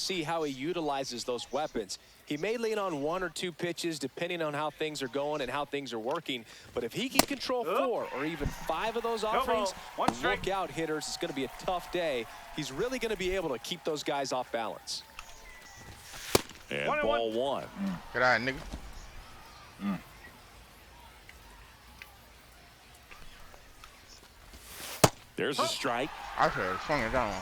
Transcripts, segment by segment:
see how he utilizes those weapons. He may lean on 1 or 2 pitches depending on how things are going and how things are working. But if he can control 4 or even 5 of those offerings, look out, hitters. It's going to be a tough day. He's really going to be able to keep those guys off balance. And ball 1. Good eye, nigga. There's a strike. I should have swung it down.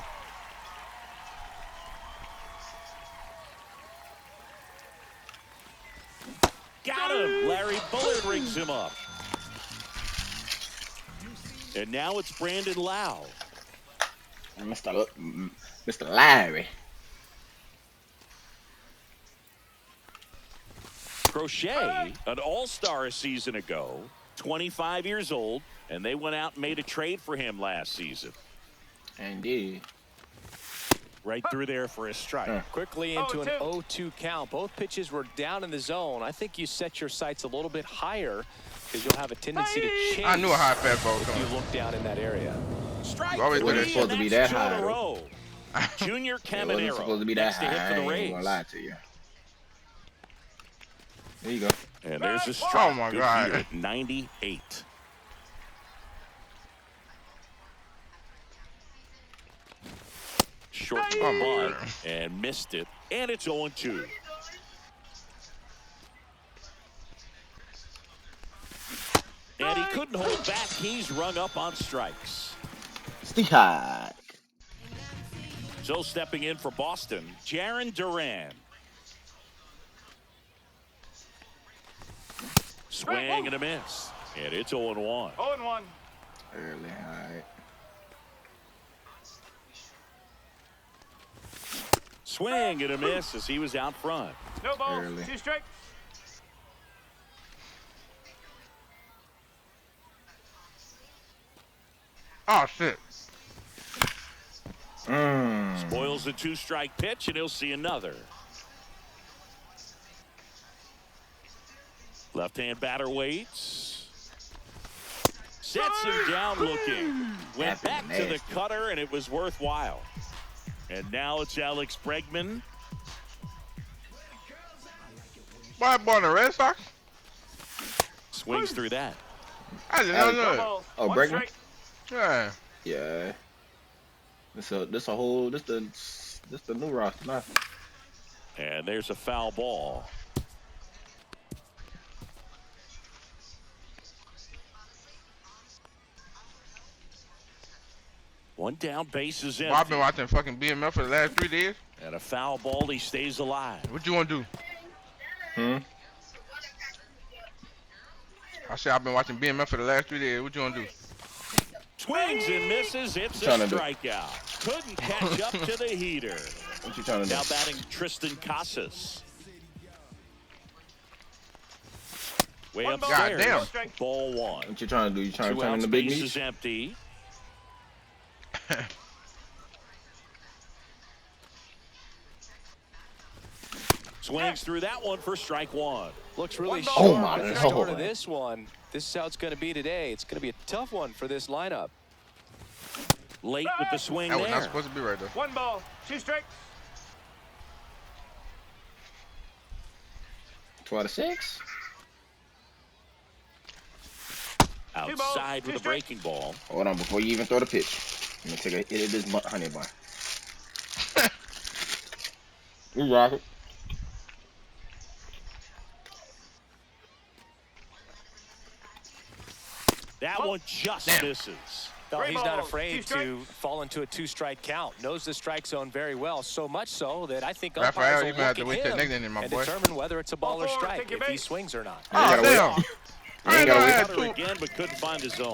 Got him. Larry Bullard rings him up. And now it's Brandon Lau. Mr. Larry. Crochet, an all-star a season ago, 25 years old, and they went out and made a trade for him last season. Indeed. Right through there for a strike. Quickly into an 0-2 count. Both pitches were down in the zone. I think you set your sights a little bit higher because you'll have a tendency to chase. I knew a high fastball was if coming. you look down in that area. Strike always It wasn't 3, supposed to be and that that's 2 in high. a row. Junior It wasn't Caminero supposed to be that next to high. hit for I the ain't Rays. gonna lie to you. There you go. And there's a Oh strike. my Good God. year at 98. Short bunt and missed it, and it's 0-2. And he couldn't hold back. He's rung up on strikes. Strike. So stepping in for Boston, Jarren Duran. Swing and a miss. And it's 0-1. 0-1. Early, all right. Swing and a miss as he was out front. No balls. Early. 2 strikes. Oh, shit. Spoils a 2-strike pitch, and he'll see another. Left-hand batter waits. Sets him down looking. Went back to the cutter, and it was worthwhile. And now it's Alex Bregman. Why born the Red Sox? Swings through that. I did not No know it. balls. Oh, 1 Bregman? strike. Yeah. Yeah. This the new roster now. And there's a foul ball. One down, base is Well, I've empty. been watching fucking BMF for the last 3 days. And a foul ball, he stays alive. What you want to do? I said I've been watching BMF for the last 3 days. What you want to do? Swings and misses. It's a Trying to do. strikeout. Couldn't catch up to the heater. What you trying to do? Now batting Tristan Casas. Way One ball. upstairs. Goddamn. Strike. Ball 1. What you trying to do? You trying to 2 turn in outs, the big base meat? is empty. Swings through that one for strike 1. Looks really One ball. sharp Oh, my at the Lord. start of this one. This is how it's going to be today. It's going to be a tough one for this lineup. Late with the swing That was not there. supposed to be right there. 1 ball. 2 strikes. 2 out of 6. Outside with a breaking ball. Hold on, before you even throw the pitch. Let me take a hit of this honey bun. You rock it. That one just misses. No, he's not balls, afraid 2 to fall into a 2-strike count. Knows the strike zone very well. So much so that I think Raphael, umpires you will might have look to at wait till him next inning, my and boy. determine whether it's a ball or Ball 4, strike take your if he base. swings or not. Oh, gotta damn. I ain't gotta know I wait. had Cutter 2. again, but couldn't find his zone.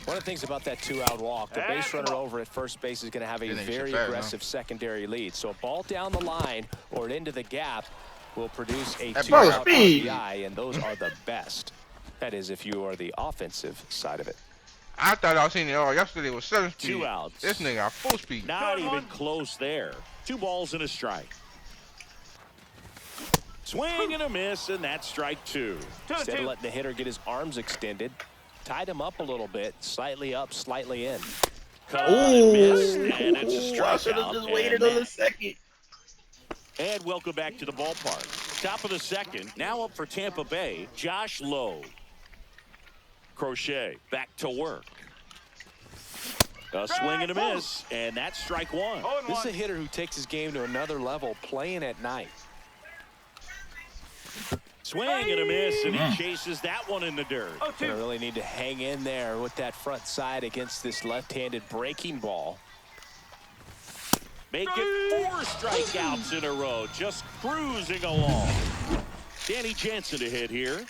One of the things about that 2-out walk, the base runner over at first base is going to have a That ain't very so fast, aggressive secondary lead. So a ball down the line or into the gap will produce a That 2-out ball's speed. RBI, and those are the best. That is if you are the offensive side of it. I thought I was seeing it all yesterday was 7 speed. 2 outs. This nigga got full speed. Not even close there. 2 balls and a strike. Swing and a miss, and that's strike 2. Instead of letting the hitter get his arms extended, tied him up a little bit, slightly up, slightly in. Cut and missed, and it's a I should have strikeout. just and waited on that- a second. And welcome back to the ballpark. Top of the second. Now up for Tampa Bay, Josh Lowe. Crochet back to work. A swing and a miss, and that's strike one. This is a hitter who takes his game to another level, playing at night. Swing and a miss, and he chases that one in the dirt. Gonna really need to hang in there with that front side against this left-handed breaking ball. Make it 4 strikeouts in a row, just cruising along. Danny Jansen to hit here.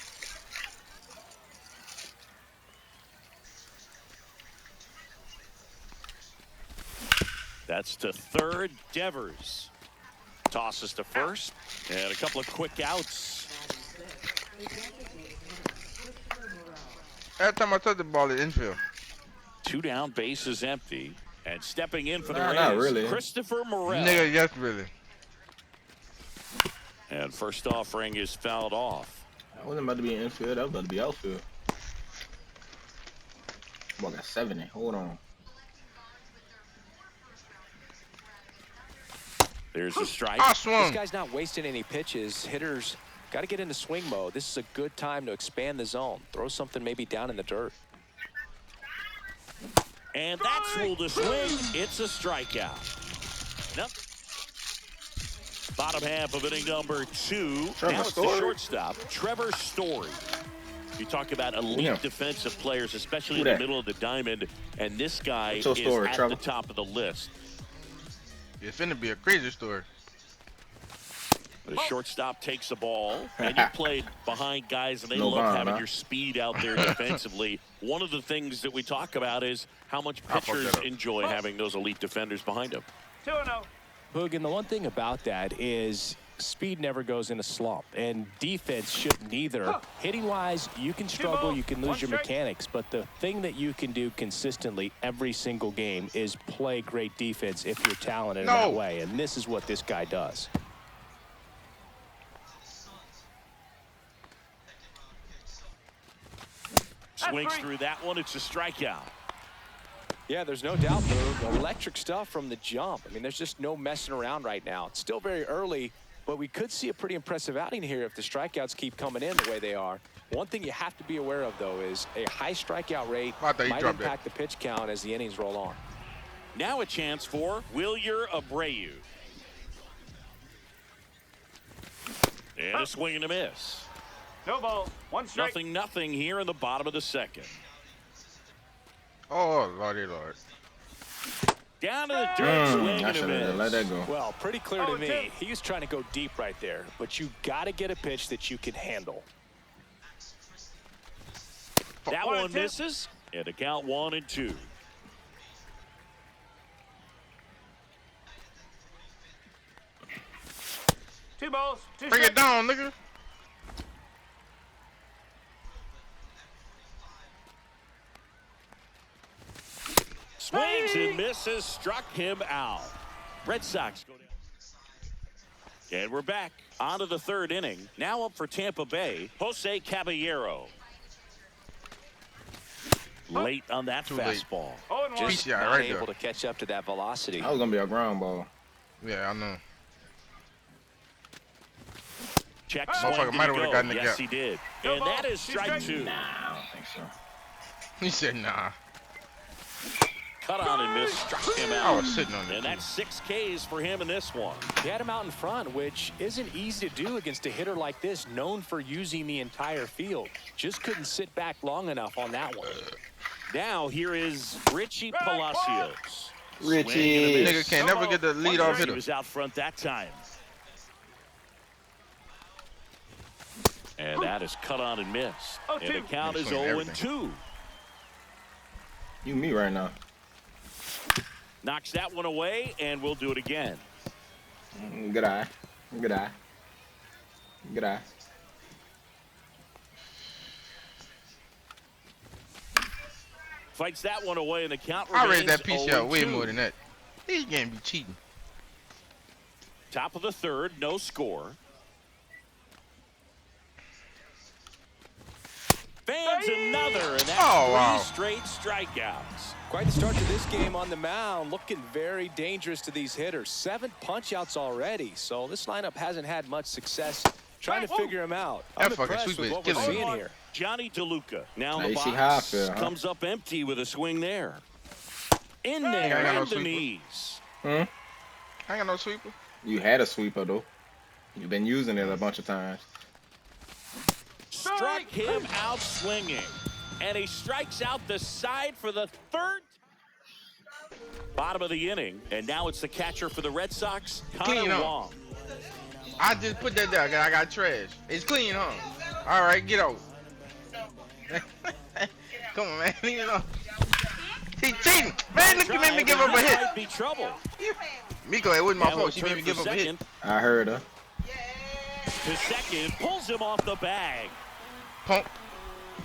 That's to third. Devers tosses to first, and a couple of quick outs. Every time I touch the ball, it's infield. 2 down, bases empty. And stepping in for the Not Rays, really. Christopher Morel. Nigga, yes, really. And first offering is fouled off. I wasn't about to be infield. I was about to be outfield. Ball got 70. Hold on. There's a strike. I This swung. guy's not wasting any pitches. Hitters got to get into swing mode. This is a good time to expand the zone. Throw something maybe down in the dirt. And that's ruled a swing. It's a strikeout. Nope. Bottom half of inning number 2. Now it's the shortstop, Trevor Story. You talk about elite defensive players, especially in the middle of the diamond, and this guy is at the top of the list. It's finna be a crazy story. The shortstop takes the ball, and you played behind guys, and they love having your speed out there defensively. One of the things that we talk about is how much pitchers enjoy having those elite defenders behind them. 2-0. Boog, and the one thing about that is speed never goes in a slump, and defense shouldn't either. Hitting-wise, you can struggle, you can lose your mechanics, but the thing that you can do consistently every single game is play great defense if you're talented in that way, and this is what this guy does. Swings through that one. It's a strikeout. Yeah, there's no doubt, Boog. Electric stuff from the jump. I mean, there's just no messing around right now. It's still very early, but we could see a pretty impressive outing here if the strikeouts keep coming in the way they are. One thing you have to be aware of, though, is a high strikeout rate might impact the pitch count as the innings roll on. Now a chance for Wilyer Abreu. And a swing and a miss. No ball, 1 strike. Nothing here in the bottom of the second. Oh, Lordy Lord. Down to the dirt, swing I and a should have miss. let that go. Well, pretty clear to me. He was trying to go deep right there, but you got to get a pitch that you can handle. That one misses, and the count 1-2. Two balls, two Bring strikes. it down, nigga. Swings and misses, struck him out. Red Sox go down. And we're back onto the third inning. Now up for Tampa Bay, Jose Caballero. Late on that fastball. Just not able to catch up to that velocity. That was going to be a ground ball. Yeah, I know. Check swing. Might have gotten the yes, gap. he did. And that is strike 2. Nah, I don't think so. He said, nah. Cut on and miss, struck him I out. was sitting on it. And that's 6 Ks for him in this one. He had him out in front, which isn't easy to do against a hitter like this, known for using the entire field. Just couldn't sit back long enough on that one. Now here is Richie Palacios. Richie. Nigga can't never get the lead off He hitter. was out front that time. And that is cut on and missed. And the count is 0-2. You me right now. Knocks that one away, and we'll do it again. Good eye. Good eye. Good eye. Fights that one away, and the count I remains rated that piece out way 0-2. more than that. He can't be cheating. Top of the third, no score. Lands another, and that's wow. 3 straight strikeouts. Quite the start to this game on the mound. Looking very dangerous to these hitters. 7 punch-outs already. So this lineup hasn't had much success trying to figure him out. I'm That fucking impressed sweep with is what we're killing me. seeing here. Johnny DeLuca now Now in you the see how I box. feel, huh? Comes up empty with a swing there. In I there, got no and the sweeper. knees. I ain't got no sweeper. You had a sweeper though. You've been using it a bunch of times. Struck him out swinging. And he strikes out the side for the 3rd. Bottom of the inning. And now it's the catcher for the Red Sox, Clean Connor up. Wong. I just put that there 'cause I got trash. It's clean, huh? All right, get out. Come on, man. Leave it alone. He cheating. Man, look, you made me give up a hit. Might be trouble. Miko, it wasn't my Now fault. we'll She turn made me for give up a hit. second. I heard her. To second, pulls him off the bag. Punk.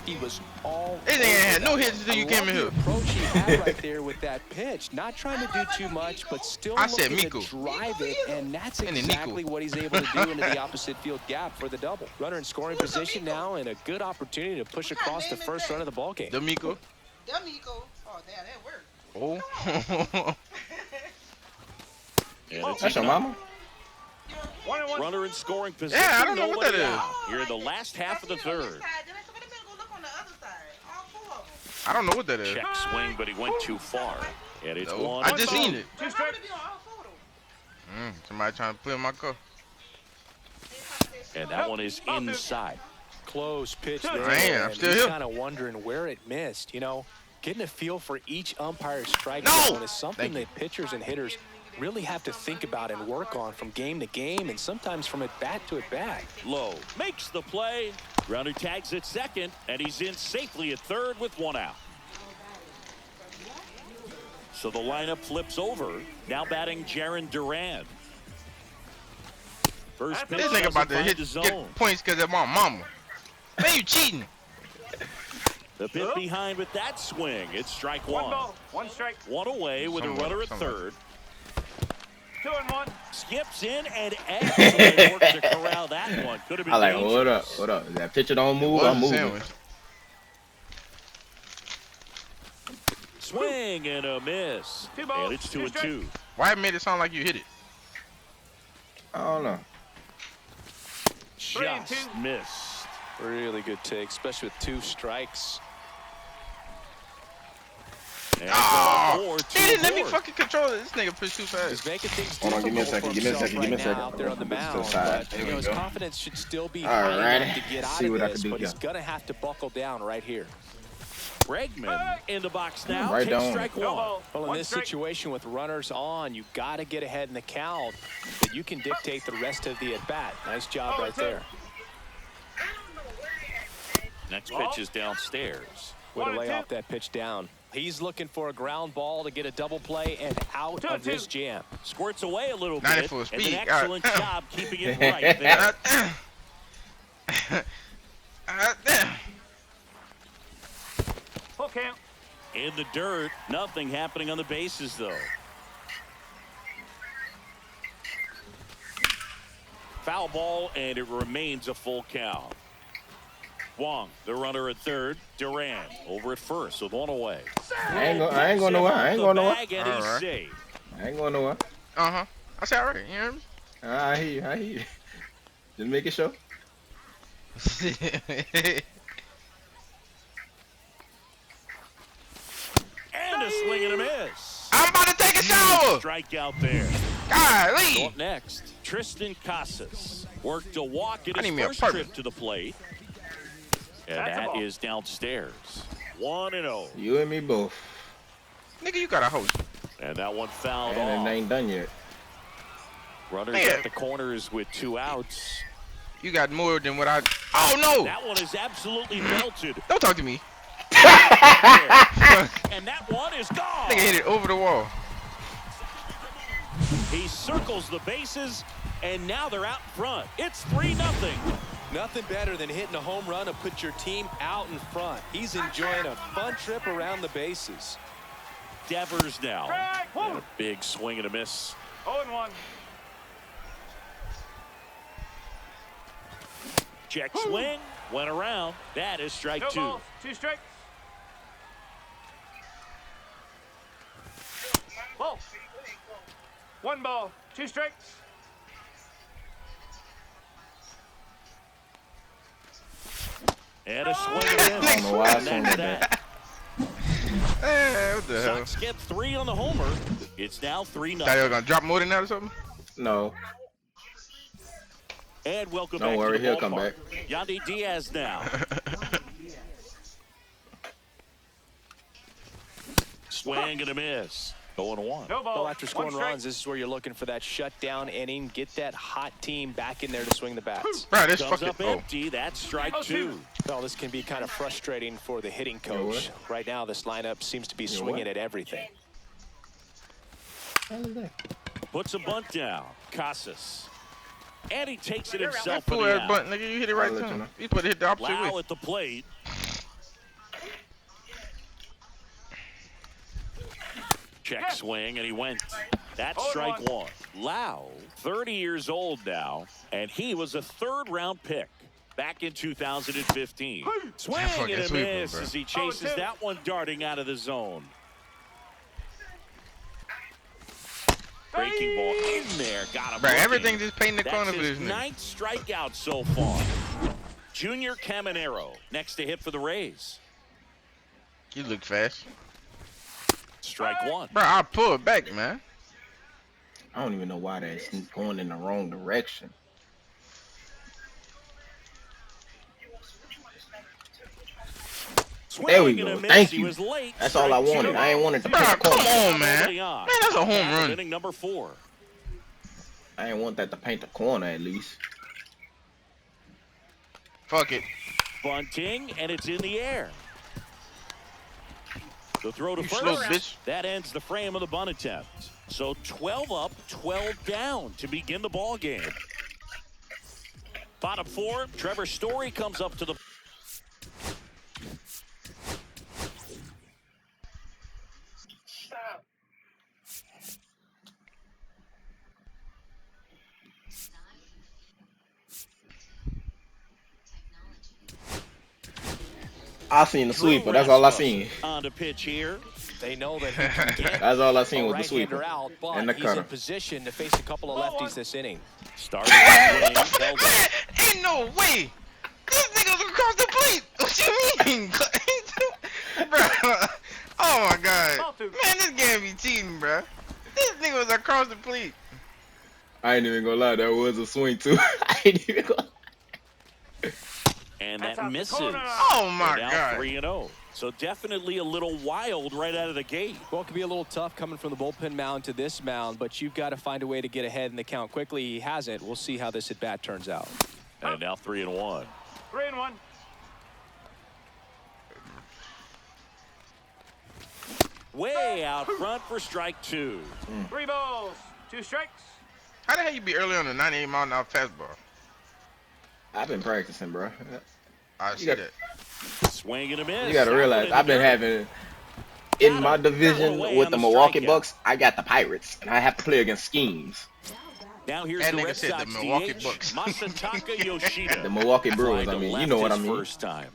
He was all This nigga ain't had no hits until you came in here. The approach he had right there with that pitch. Not trying to do too much, but still I said looking Miku. to drive it, and that's And then exactly Nico. what he's able to do into the opposite field gap for the double. Runner in scoring position now, and a good opportunity to push across the first run of the ball game. The Miko. D'Amico. Oh, damn, that worked. Oh. And it's That's your mama? 1-1. runner in scoring position. Yeah, I don't know what that Nobody is. out. Here in the last half of the 3rd. I don't know what that is. Check swing, but he went too far. And it's No, 1. I just seen it. 2 strikes. Somebody trying to play in my car. And that one is inside. Close pitch there. Damn, I'm and still he's here. kind of wondering where it missed. You know, getting a feel for each umpire's strike No! zone is something Thank you. that pitchers and hitters really have to think about and work on from game to game, and sometimes from at bat to at bat. Low makes the play. Runner tags at second, and he's in safely at 3rd with 1 out. So the lineup flips over. Now batting Jaron Duran. First pitch This nigga doesn't about to find hit the zone. get points because of my mama. Man, you cheating. The bit behind with that swing. It's strike 1. 1 ball, 1 strike. 1 away with a runner at Somewhere. 3rd. 2-1. Skips in and excellent work to corral that one. Could have been I like, dangerous. what up? What up? If that pitcher don't move, What I'm was the moving. sandwich? Swing and a miss. 2 balls, And it's 2 2-2. Why it made it sound like you hit it? I don't know. 3-2. Just missed. Really good take, especially with 2 strikes. And Oh, it's he didn't let me 4-4. fucking control it. This nigga pushed too He's fast. making things Hold on, give me a difficult second, for give me a himself second, give me a right second. now out there on the This is mound, the side. but There you we know, his go. confidence should still be All high right. enough to get out See of what I this, can do but he's here. gonna have to buckle down right here. Bregman in the box now. Right Takes down. strike No 1. ball, Well, in 1 this strike. situation with runners on, you got to get ahead in the count, but you can dictate the rest of the at-bat. Nice job right there. Next pitch is downstairs. Way to 1-2. lay off that pitch down. He's looking for a ground ball to get a double play and out 2-2. of this jam. Squirts away a little 90 bit. full And speed. an excellent God. job keeping it right there. Full count. In the dirt. Nothing happening on the bases, though. Foul ball, and it remains a full count. Wong, the runner at 3rd. Duran over at 1st with 1 away. I ain't going nowhere. I ain't going nowhere. Bag, and he's All right. safe. I ain't going nowhere. Uh-huh. I said, all right. You hear me? I hear you. I hear you. Just make it show. And a swing and a miss. I'm about to take a shower. Strikeout there. Golly. Up next, Tristan Casas worked a walk at I need his me a first partner. trip to the plate. And That's a that ball. is downstairs. 1-0. You and me both. Nigga, you got a host. And that one fouled And off. it ain't done yet. Runners Man. at the corners with 2 outs. You got more than what I. Oh, no. That one is absolutely melted. Don't talk to me. And that one is gone. Nigga hit it over the wall. He circles the bases, and now they're out front. It's 3-0. Nothing better than hitting a home run to put your team out in front. He's enjoying a fun trip around the bases. Devers now. Strike And 1. a big swing and a miss. 0-1. Check swing. went around. That is strike No two. balls, 2 strikes. Ball. 1 ball, 2 strikes. And a swing again. I don't know why I And swung that's that. Hey, what the hell? Sox get 3 on the homer. It's now 3-0. Thought you were gonna drop more than that or something? No. And welcome Don't back worry, to the he'll come ballpark. back. Yandy Diaz now. Swing and a miss. 0-1. No ball. Well, after 1 scoring strike. runs, this is where you're looking for that shutdown inning. Get that hot team back in there to swing the bats. Bro, this Comes fucking. up Oh. empty. That's strike 2. Well, this can be kind of frustrating for the hitting coach. Right now, this lineup seems to be swinging at everything. Puts a bunt down. Casas. And he takes it That himself for fool the ass out. button, nigga. You hit it right I'll to let you him. know. You put it hit the opposite Lau way. at the plate. Check swing, and he went. That's strike 1. Lau, 30 years old now, and he was a 3rd-round pick back in 2015. Swing fucking and a sweeper, miss bro. as he chases 0-2. that one darting out of the zone. Breaking ball in there. Got him. Bro, looking. everything just painting the corner That's for his this nigga. 9th strikeout so far. Junior Caminero next to hit for the Rays. You look fast. Strike 1. Bro, I'll pull it back, man. I don't even know why that's going in the wrong direction. There we Swing and a go. miss. Thank He you. was late. That's all I Strike wanted. 2. I ain't wanted to Bro, pick a come corner. on, man. Man, that's a home run. Inning number 4. I ain't want that to paint the corner at least. Fuck it. Bunting, and it's in the air. The throw to You first. slow bitch. That ends the frame of the bunt attempt. So 12 up, 12 down to begin the ball game. Bottom 4, Trevor Story comes up to the. I seen the sweeper. That's all I seen. On the pitch here. They know that he can get That's all I a seen with the right-hander sweeper out, but and the he's in cutter. position to face a couple of lefties this inning. Starting swing, held it. Ain't no way. This nigga's across the plate. What you mean? Bro. Oh my god. Ball 2. Man, this game be cheating, bro. This nigga was across the plate. I ain't even gonna lie, that was a swing too. I ain't even gonna. And That's that out the misses. corner. Oh my They're now god. 3-0. So definitely a little wild right out of the gate. Well, it can be a little tough coming from the bullpen mound to this mound, but you've got to find a way to get ahead in the count quickly. He hasn't. We'll see how this at-bat turns out. And now 3-1. 3-1. Way out front for strike 2. 3 balls, 2 strikes. How the hell you be early on the 98 mile an hour fastball? I've been practicing, bro. I see got- that. Swing and a miss. You gotta realize I've been having in my division with the Milwaukee Bucks. I got the Pirates, and I have to play against schemes. Now here's That the nigga Red said the Sox Milwaukee DH, Bucks. Masataka Yoshida. The Milwaukee Brewers. Tried I to mean, you left know what I his mean. First time.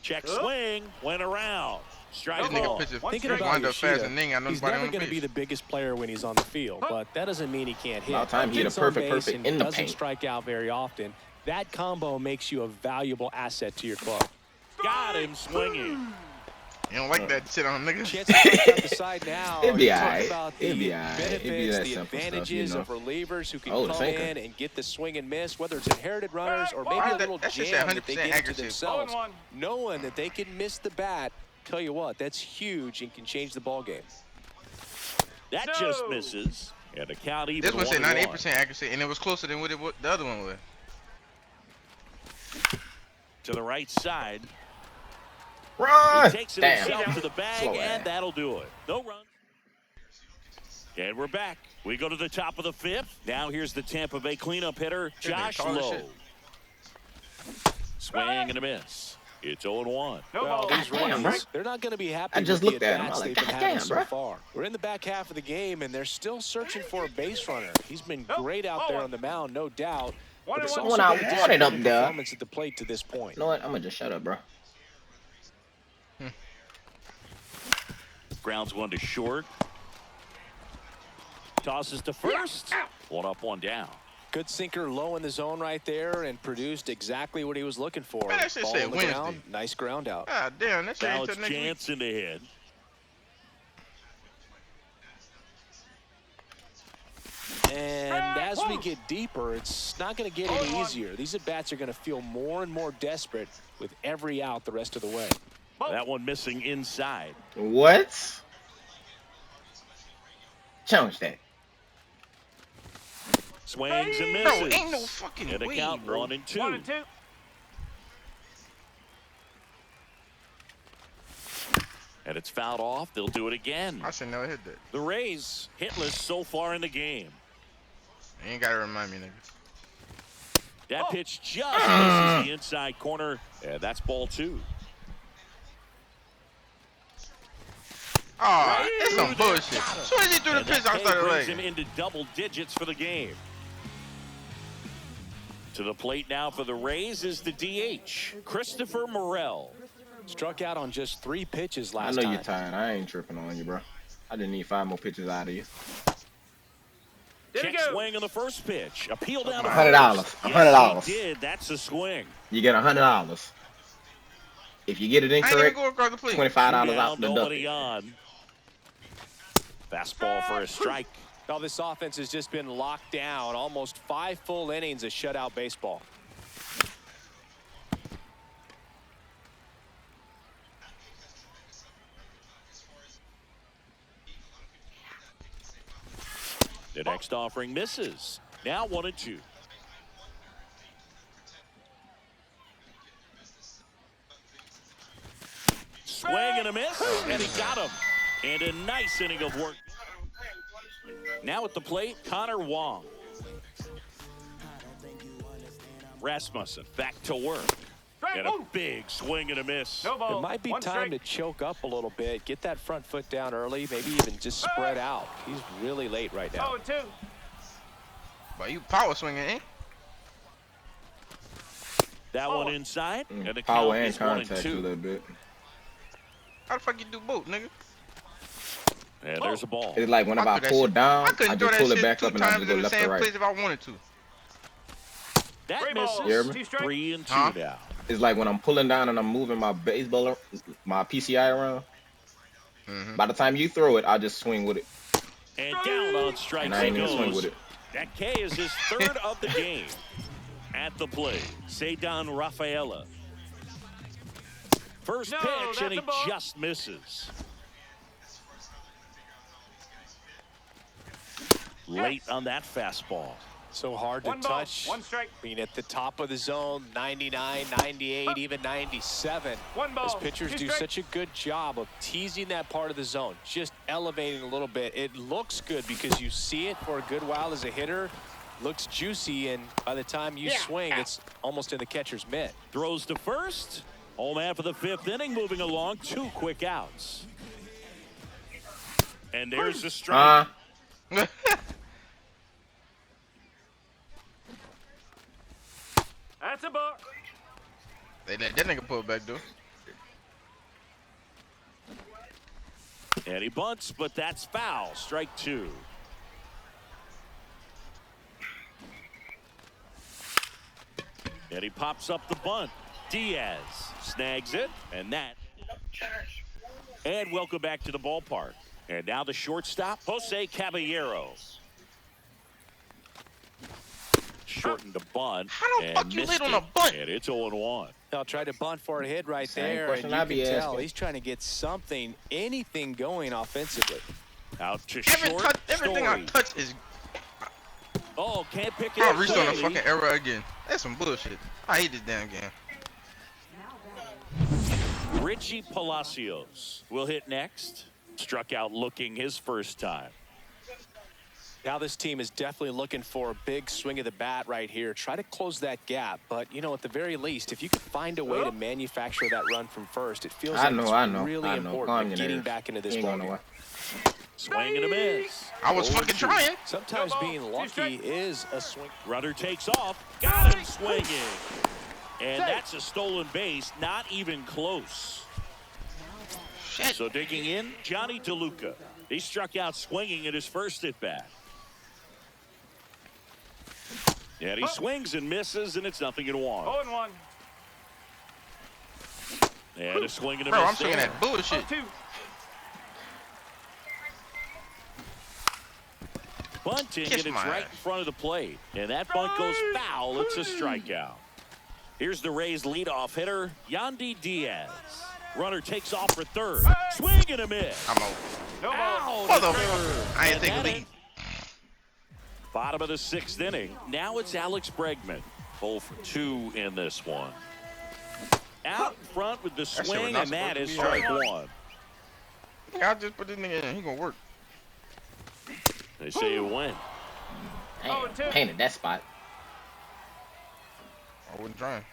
Check swing, went around. Strike This nigga ball. pitches Thinking wind about up fast Yoshida, and then got he's nobody never on going the to be base. the biggest player when he's on the field, but that doesn't mean he can't hit. About time he hit a Gets on perfect base and in the doesn't paint. strike out very often. That combo makes you a valuable asset to your club. Got him swinging. You don't like that shit on niggas. Chance to strike out the side now. It'd be You talk alright. about the It'd be alright. It'd be benefits, that the simple stuff, advantages you know. of relievers who can Oh, the come sinker. in and get the swing and miss, whether it's inherited runners or maybe Why a that- little that shit jam said that they 100% give to accuracy. themselves. 0-1. Knowing that they can miss the bat, tell you what, that's huge and can change the ball game. That No. just misses. And the count even This one said 1-1. 98% accuracy, and it was closer than what the other one was. To the right side. Run! He takes it Damn. himself to the bag, Slow and ass. that'll do it. No run. And we're back. We go to the top of the 5th. Now here's the Tampa Bay cleanup hitter, This nigga Josh tall as Lowe. shit. Swing and a miss. It's 0-1. No Well, balls. these Damn, runs, bro. they're not going to be happy I just with looked the at him. at-bats I was they've like, been God having damn, so bro. far. We're in the back half of the game, and they're still searching for a base runner. He's been great out there on the mound, no doubt. One But and it's one. also I been a wanted up disappointing there. performance at the plate to this point. You know what? I'm gonna just shut up, bro. Grounds one to short. Tosses to first. One up, one down. Good sinker low in the zone right there and produced exactly what he was looking for. Man, that shit Ball say on the Wednesday. ground, nice ground out. God damn, that shit Now ain't it's till next week. Jansen to hit. And as we get deeper, it's not going to get any easier. These at-bats are going to feel more and more desperate with every out the rest of the way. That one missing inside. What? Challenge that. Swings and misses. Bro, ain't no fucking And a way, count bro. 1 and 2. 1 and 2. And it's fouled off. They'll do it again. I should never hit that. The Rays hitless so far in the game. You ain't gotta remind me, nigga. That pitch just misses the inside corner. And that's ball 2. Oh, that's some bullshit. As soon as he threw the And pitch, that I K started brings like, him into double digits for the game. To the plate now for the Rays is the DH, Christopher Morel. Struck out on just 3 pitches I last know time. you're tired. I ain't tripping on you, bro. I didn't need 5 more pitches out of you. There we Check go. swing on the first pitch. Appeal down to $100. first. $100. Yes, he did. That's a swing. You get $100. If you get it I ain't even incorrect, go across the plate. $25 Down, out the nobody duck. on. Fastball for a strike. Now this offense has just been locked down. Almost 5 full innings of shutout baseball. The next offering misses. Now 1 and 2. Swing and a miss, and he got him. And a nice inning of work. Now at the plate, Connor Wong. Rasmussen back to work. And a big swing and a miss. No ball. It might be 1 time strike. to choke up a little bit, get that front foot down early, maybe even just spread out. He's really late right now. 0 and 2. But you power swinging, eh? That one inside, and the Power count and is 1 and contact a 2. little bit. How the fuck you do both, nigga? And there's a ball. It's like whenever I could that pull shit- down, I I couldn't throw just that pull it shit back 2 up and I times just go in the left or same right. place if I wanted to. That 3 misses. balls. You hear me? 2 strikes. 3 and 2 Huh? now. It's like when I'm pulling down and I'm moving my baseball, my PCI around. By the time you throw it, I just swing with it. And down on strikes And I he ain't even swing goes. with it. That K is his 3rd of the game. At the plate, Cedar Rafaela. First No, pitch, and that's he a ball. just misses. Late on that fastball. So hard to 1 ball. touch. 1 strike. I mean, at the top of the zone, 99, 98, even 97. 1 ball. As pitchers 2 do strikes. such a good job of teasing that part of the zone, just elevating a little bit. It looks good because you see it for a good while as a hitter. Looks juicy, and by the time you swing, it's almost in the catcher's mitt. Throws to first. Home man for the 5th inning, moving along. 2 quick outs. And there's the strike. That's a ball. They let that nigga pull back, though. And he bunts, but that's foul. Strike 2. And he pops up the bunt. Diaz snags it, and that. And welcome back to the ballpark. And now the shortstop, Jose Caballero. Shortened the bunt. How the and fuck you missed late on it. a bunt? And it's 0-1. Now try to bunt for a hit right Same there, and question you I can be tell asking. he's trying to get something, anything going offensively. Out to Everything I Story. touch is. Oh, can't pick it I up. reached on a Bailey. fucking error again. That's some bullshit. I hate this damn game. Richie Palacios will hit next. Struck out looking his first time. Now this team is definitely looking for a big swing of the bat right here. Try to close that gap, but you know, at the very least, if you could find a way to manufacture that run from first, it feels like it's really I know. Calm important your getting nerves. back into this He ain't ball going game. nowhere. Swing and a miss. I was 0-2. fucking trying. Sometimes being lucky is a swing. Runner takes off. Got him swinging. And that's a stolen base. Not even close. Shit. So digging in, Johnny DeLuca. He struck out swinging at his first at bat. And he swings and misses, and it's 0-1. 0-1. And a swing and a Bro, miss. I'm swinging that bullshit. 2. Bunting, Kiss and it's my right ass. in front of the plate. And that bunt goes foul. It's a strikeout. Here's the Rays' leadoff hitter, Yandy Diaz. Runner takes off for third. Swing and a miss. I'm over. No ball. Out at Motherfucker. third. I ain't And think of that lead. Bottom of the 6th inning. Now it's Alex Bregman. 0 for 2 in this one. Out in front with the shit was swing, not and that is supposed to be strike hard. 1. I just put this nigga in. He gonna work. They say it went. Damn, painted that spot. I wasn't trying.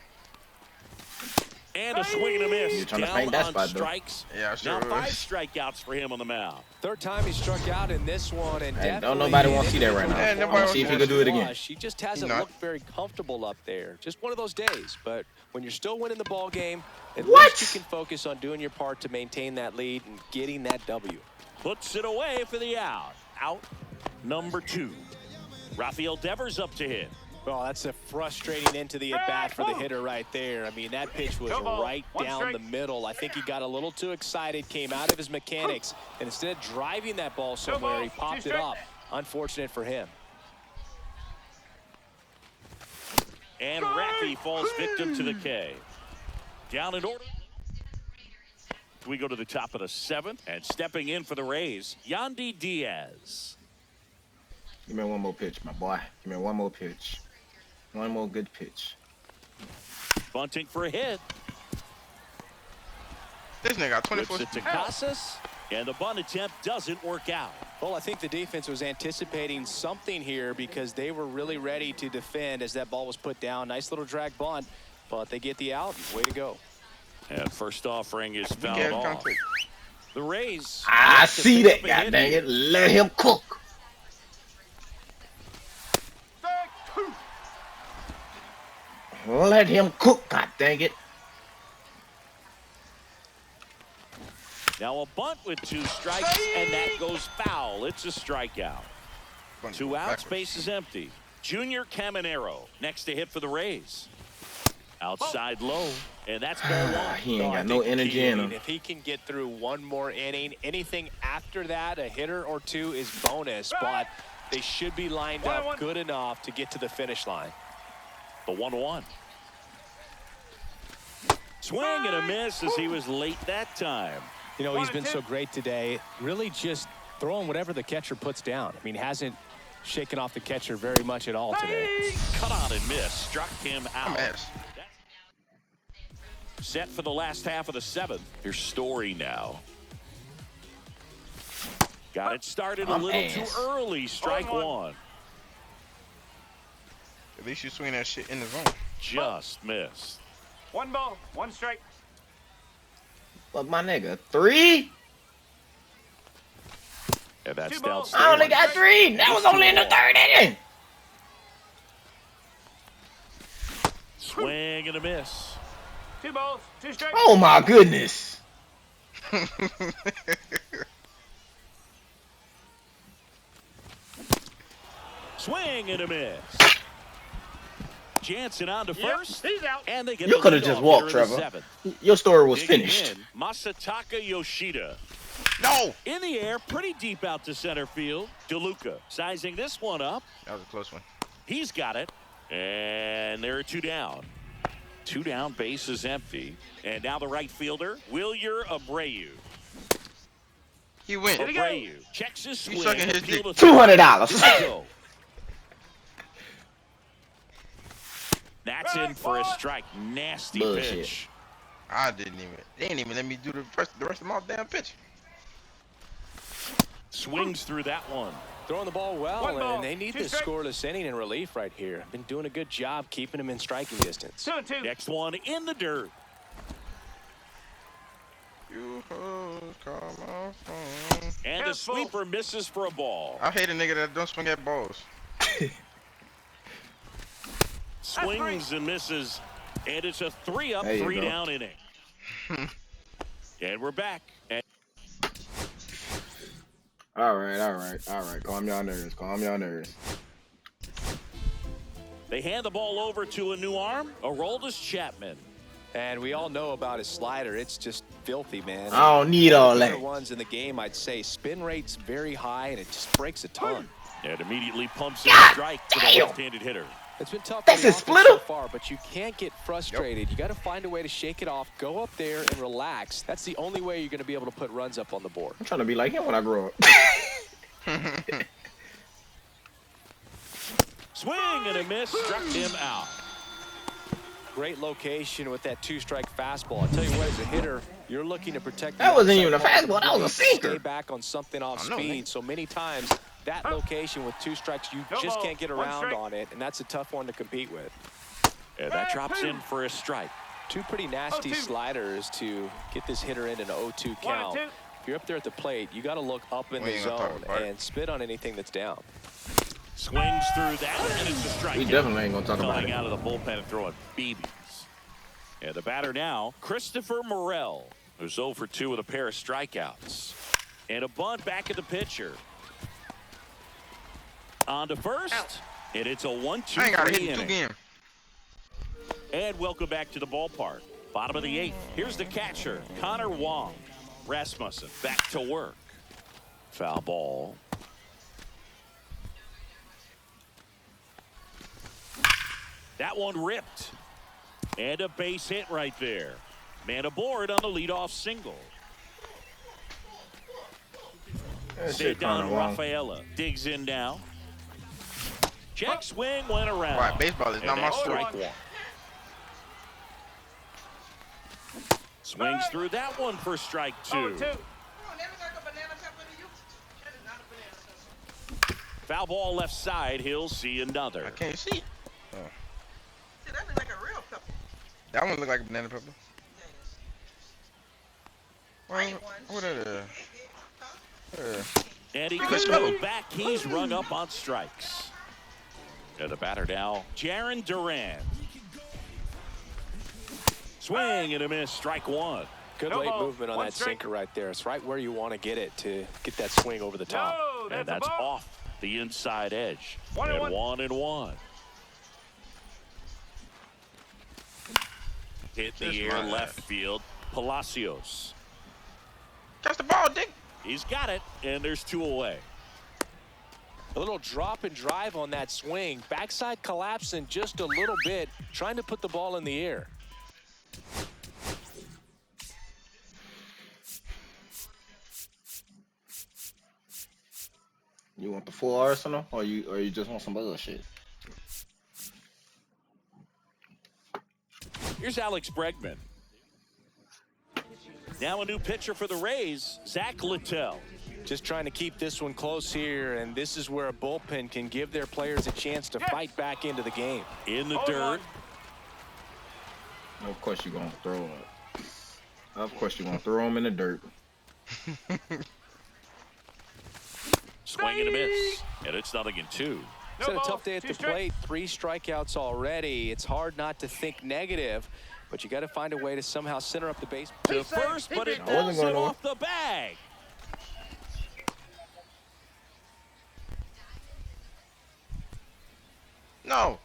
And a swing and a miss. You're trying to Down paint that on spot, though. strikes. Yeah, I sure Now 5 was. strikeouts for him on the mound. Third time he struck out in this one, and Hey, don't definitely nobody want to see that right now. Yeah, I nobody want to see if he could do it again. He just hasn't not. looked very comfortable up there. Just one of those days. But when you're still winning the ball game, at What? least you can focus on doing your part to maintain that lead and getting that W. Puts it away for the out. Out number 2. Rafael Devers up to hit. Well, that's a frustrating end to the at-bat for the hitter right there. I mean, that pitch was No ball. right 1 down strike. the middle. I think he got a little too excited, came out of his mechanics, and instead of driving that ball somewhere, he ball. 2 popped it strike. up. Unfortunate for him. And Raffy falls victim to the K. Down in order. We go to the top of the 7th, and stepping in for the Rays, Yandy Diaz. Give me one more pitch, my boy. Give me one more pitch. One more good pitch. Bunting for a hit. This nigga got 24. Flips it to Casas, and the bunt attempt doesn't work out. Well, I think the defense was anticipating something here because they were really ready to defend as that ball was put down. Nice little drag bunt, but they get the out. Way to go. And first offering is fouled Yeah, off. contact. The Rays. I look to see pick that, up a hit god dang here. it. Let him cook. Let him cook, god dang it. Now a bunt with 2 strikes, and that goes foul. It's a strikeout. 2 outs, base is empty. Junior Caminero next to hit for the Rays. Outside low, and that's ball 1. He ain't I got no think the energy key, in I mean, him. if he can get through one more inning, anything after that, a hitter or 2 is bonus, but they should be lined up good enough to get to the finish line. The 1-1. Swing and a miss as he was late that time. You know, he's been so great today, really just throwing whatever the catcher puts down. I mean, hasn't shaken off the catcher very much at all today. Cut on and miss. Struck him out. ass. Set for the last half of the 7th. Here's Story now. Got it started a little too early. Strike 1. At least you swing that shit in the zone. Just missed. 1 ball, 1 strike. Fuck my nigga. 3? And that's 2 down. balls. I only got 3. That was only in the 3rd inning. Swing and a miss. 2 balls, 2 strikes. Oh my goodness. Swing and a miss. Jansen on to Yep, first. he's out. And they get You the could have leadoff just walked, hitter in the Trevor. 7th. Your story was Digging finished. in, Masataka Yoshida. No! In the air, pretty deep out to center field. DeLuca sizing this one up. That was a close one. He's got it. And there are 2 down. 2 down, base is empty. And now the right fielder, Wilyer Abreu. He went. Did he go? Abreu checks his swing. sucking his appeal dick. to third. $200. Go. That's in for a strike. Nasty Bullshit. pitch. I didn't even. They didn't even let me do the rest of my damn pitch. Swings through that one. Throwing the ball well, 1 ball, and they need 2 this strikes. scoreless inning in relief right here. Been doing a good job keeping him in striking distance. 2-2. Next one in the dirt. You hoes call my phone. And the sweeper misses for a ball. I hate a nigga that don't swing at balls. Swings and misses. And it's a 3-up, 3-down inning. And we're back. All right. Calm your nerves. They hand the ball over to a new arm, Aroldis Chapman. And we all know about his slider. It's just filthy, man. I don't need all that. The ones in the game, I'd say, spin rate's very high, and it just breaks a ton. And immediately pumps in a strike to the left-handed hitter. It's been tough That's for the his offense splitter? so far, but you can't get frustrated. You got to find a way to shake it off, go up there and relax. That's the only way you're going to be able to put runs up on the board. I'm trying to be like him when I grow up. Swing and a miss, struck him out. Great location with that two-strike fastball. I'll tell you what, as a hitter, you're looking to protect. That wasn't even a outside fastball. That was a sinker. Stay back on something off speed. So many times, that location with two strikes, you just can't get around on it, and that's a tough one to compete with. And that drops in for a strike. Two pretty nasty sliders to get this hitter in an 0-2 count. If you're up there at the plate, you got to look up in the zone and spit on anything that's down. Swings through that, and it's a strike. We definitely ain't gonna talk about Coming it. out of the bullpen and throwing BBs. And the batter now, Christopher Morel, who's 0 for 2 with a pair of strikeouts. And a bunt back at the pitcher. On to first, and it's a 1-2-3 inning. And welcome back to the ballpark. Bottom of the 8th. Here's the catcher, Connor Wong. Rasmussen back to work. Foul ball. That one ripped. And a base hit right there. Man aboard on the leadoff single. Stay down, Rafaela. Digs in now. Check swing went around. Right, baseball is not my strike strike. one. Swings through that one for strike 2. Foul ball left side. He'll see another. I can't see. Oh. See, that look like a real pepper. That one look like a banana pepper. Right What is And he Let's goes go. back. He's rung up on strikes. And the batter now, Jaron Duran. Swing and a miss. Strike 1. Good late movement on that sinker right there. It's right where you want to get it to get that swing over the top. And that's off the inside edge. 1-1. 1-1. Hit the air left field. Palacios. Catch the ball, Dick. He's got it, and there's 2 away. A little drop and drive on that swing. Backside collapsing just a little bit, trying to put the ball in the air. You want the full arsenal, or you just want some other shit? Here's Alex Bregman. Now a new pitcher for the Rays, Zach Littell. Just trying to keep this one close here, and this is where a bullpen can give their players a chance to fight back into the game. In the dirt. Of course you're gonna throw him. Of course you're gonna throw him in the dirt. Swing and a miss. And it's 0-2. It's had a tough day at the plate. 3 strikeouts already. It's hard not to think negative, but you got to find a way to somehow center up the base. To first, but it I wasn't pulls it gonna- off the bag. No.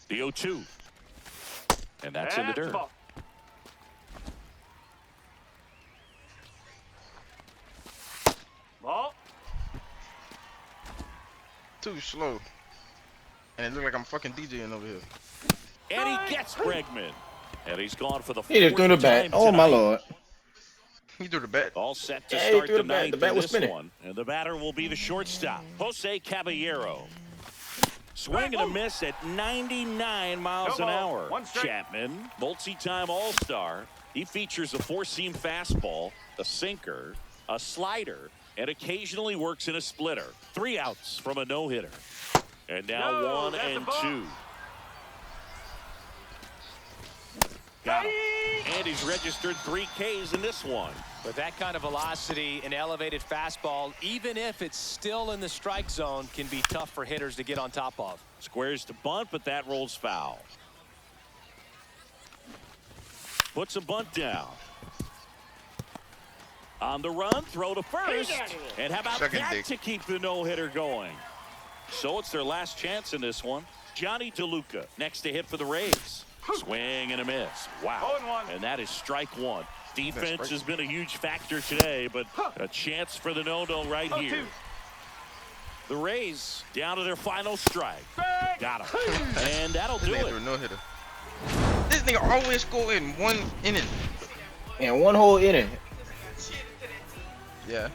The 0-2. And that's in the dirt. Ball. Too slow. And it look like I'm fucking DJing over here. And he gets Bregman. And he's gone for the He just threw the 4th bat. time Oh my tonight. lord. He threw the bat. All set to Yeah, he start threw the the bat. 9th The bat in was this spinning. one. And the batter will be the shortstop, Jose Caballero. Swing and a miss at 99 miles an hour. Chapman, multi-time All-Star. He features a 4-seam fastball, a sinker, a slider, and occasionally works in a splitter. 3 outs from a no-hitter. And now No, 1 that's a and ball. 2. Got him. And he's registered 3 Ks in this one. With that kind of velocity, an elevated fastball, even if it's still in the strike zone, can be tough for hitters to get on top of. Squares to bunt, but that rolls foul. Puts a bunt down. On the run, throw to first. And how about Second that dig. to keep the no-hitter going? So it's their last chance in this one. Johnny DeLuca next to hit for the Rays. Swing and a miss. Wow. 0-1. And that is strike 1. Defense has been a huge factor today, but a chance for the no-no right here. 0-2. The Rays down to their final strike. Got him. And that'll do This nigga it. threw a no-hitter. This nigga always score in 1 inning. And one whole inning. Yeah.